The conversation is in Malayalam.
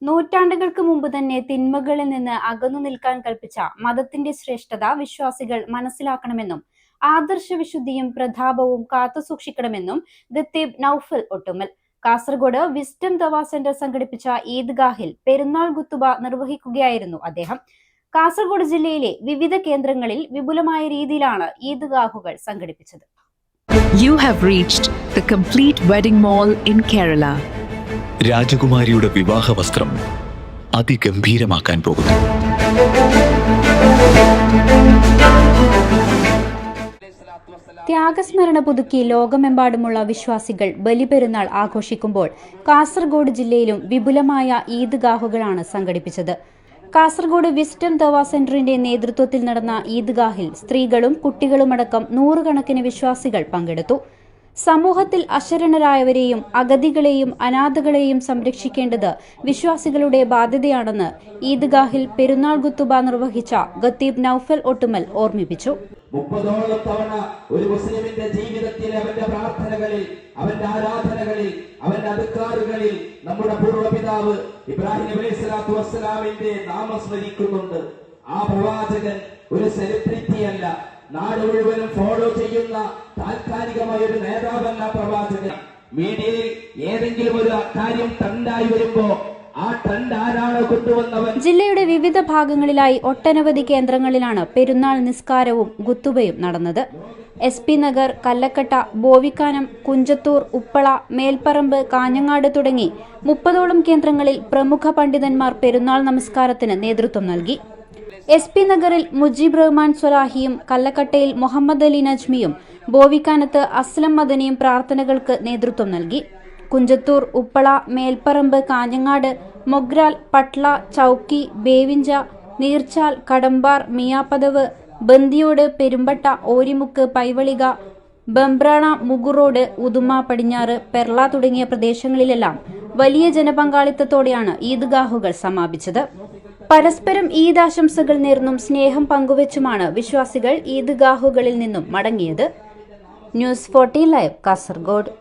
നൂറ്റാണ്ടുകൾക്ക് മുമ്പ് തന്നെ തിന്മകളിൽ നിന്ന് അകന്നു നിൽക്കാൻ കൽപ്പിച്ച മതത്തിന്റെ ശ്രേഷ്ഠത വിശ്വാസികൾ മനസ്സിലാക്കണമെന്നും ആദർശവിശുദ്ധിയും പ്രതാപവും കാത്തുസൂക്ഷിക്കണമെന്നും ഖത്തീബ് നൌഫൽ ഒട്ടുമൽ കാസർഗോഡ് വിസ്ഡം ദവാ സെന്റർ സംഘടിപ്പിച്ച ഈദ്ഗാഹിൽ പെരുന്നാൾ ഖുതുബ നിർവഹിക്കുകയായിരുന്നു അദ്ദേഹം. കാസർഗോഡ് ജില്ലയിലെ വിവിധ കേന്ദ്രങ്ങളിൽ വിപുലമായ രീതിയിലാണ് ഈദ്ഗാഹുകൾ സംഘടിപ്പിച്ചത്. You have reached the complete wedding mall in Kerala. രാജകുമാരിയുടെ വിവാഹ വസ്ത്രം അതിഗംഭീരമാക്കാൻ പോകുന്നു. ത്യാഗസ്മരണ പുതുക്കി ലോകമെമ്പാടുമുള്ള വിശ്വാസികൾ ബലിപെരുന്നാൾ ആഘോഷിക്കുമ്പോൾ കാസർഗോഡ് ജില്ലയിലും വിപുലമായ ഈദ്ഗാഹുകളാണ് സംഘടിപ്പിച്ചത്. കാസർഗോഡ് വിസ്ഡം ദവാ സെന്ററിന്റെ നേതൃത്വത്തിൽ നടന്ന ഈദ്ഗാഹിൽ സ്ത്രീകളും കുട്ടികളുമടക്കം നൂറുകണക്കിന് വിശ്വാസികൾ പങ്കെടുത്തു. സമൂഹത്തിൽ അശരണരായവരെയും അഗതികളെയും അനാഥകളെയും സംരക്ഷിക്കേണ്ടത് വിശ്വാസികളുടെ ബാധ്യതയാണെന്ന് ഈദ്ഗാഹിൽ പെരുന്നാൾ ഖുതുബ നിർവഹിച്ച ഖത്തീബ് നൌഫൽ ഒട്ടുമൽ ഓർമ്മിപ്പിച്ചു. 30ഓളം തവണ ഒരു മുസ്ലിമിന്റെ ജീവിതത്തിൽ അവന്റെ പ്രാർത്ഥനകളിൽ, അവന്റെ ആരാധനകളിൽ, അവന്റെ അദ്കാറുകളിൽ നമ്മുടെ പൂർവ്വപിതാവ് ഇബ്രാഹിം നബി അലൈഹിസ്സലാത്തു വസ്സലാമിന്റെ നാമം സ്മരിക്കുന്നുണ്ട്. ആ പ്രവാചകൻ ഒരു സെലിബ്രിറ്റി അല്ല, നാട് മുഴുവനും ഫോളോ ചെയ്യുന്ന താൽക്കാലികമായ ഒരു നേതാവല്ല പ്രവാചകൻ. മീഡിയയിൽ ഏതെങ്കിലും ഒരു കാര്യം ട്രെൻഡായി വരുമ്പോ ആ ട്രെൻഡ് ആരാണ് കൊണ്ടുവന്നവൻ? ജില്ലയുടെ വിവിധ ഭാഗങ്ങളിലായി ഒട്ടനവധി കേന്ദ്രങ്ങളിലാണ് പെരുന്നാൾ നിസ്കാരവും ഖുതുബയും നടന്നത്. SP നഗർ, കല്ലക്കട്ട, ബോവിക്കാനം, കുഞ്ചത്തൂർ, ഉപ്പള, മേൽപ്പറമ്പ്, കാഞ്ഞങ്ങാട് തുടങ്ങി 30ഓളം കേന്ദ്രങ്ങളിൽ പ്രമുഖ പണ്ഡിതന്മാർ പെരുന്നാൾ നമസ്കാരത്തിന് നേതൃത്വം നൽകി. SP നഗറിൽ മുജീബ് റഹ്മാൻ സ്വലാഹിയും, കല്ലക്കട്ടയിൽ മുഹമ്മദ് അലി നജ്മിയും, ബോവിക്കാനത്ത് അസ്ലം മദനിയും പ്രാർത്ഥനകൾക്ക് നേതൃത്വം നൽകി. കുഞ്ചത്തൂർ, ഉപ്പള, മേൽപ്പറമ്പ്, കാഞ്ഞങ്ങാട്, മൊഗ്രാൽ, പട്ല, ചൌക്കി, ബേവിഞ്ച, നീർച്ചാൽ, കടമ്പാർ, മിയാപ്പദവ്, ബന്ദിയോട്, പെരുമ്പട്ട, ഓരിമുക്ക്, പൈവളിക, ബംബ്രാണ, മുഗുറോഡ്, ഉദുമ, പടിഞ്ഞാറ്, പെർള തുടങ്ങിയ പ്രദേശങ്ങളിലെല്ലാം വലിയ ജനപങ്കാളിത്തത്തോടെയാണ് ഈദ്ഗാഹുകൾ സമാപിച്ചത്. പരസ്പരം ഈദ് ആശംസകൾ നേർന്നും സ്നേഹം പങ്കുവച്ചുമാണ് വിശ്വാസികൾ ഈദ്ഗാഹുകളിൽ നിന്നും മടങ്ങിയത്. News 14 live, Kasaragod.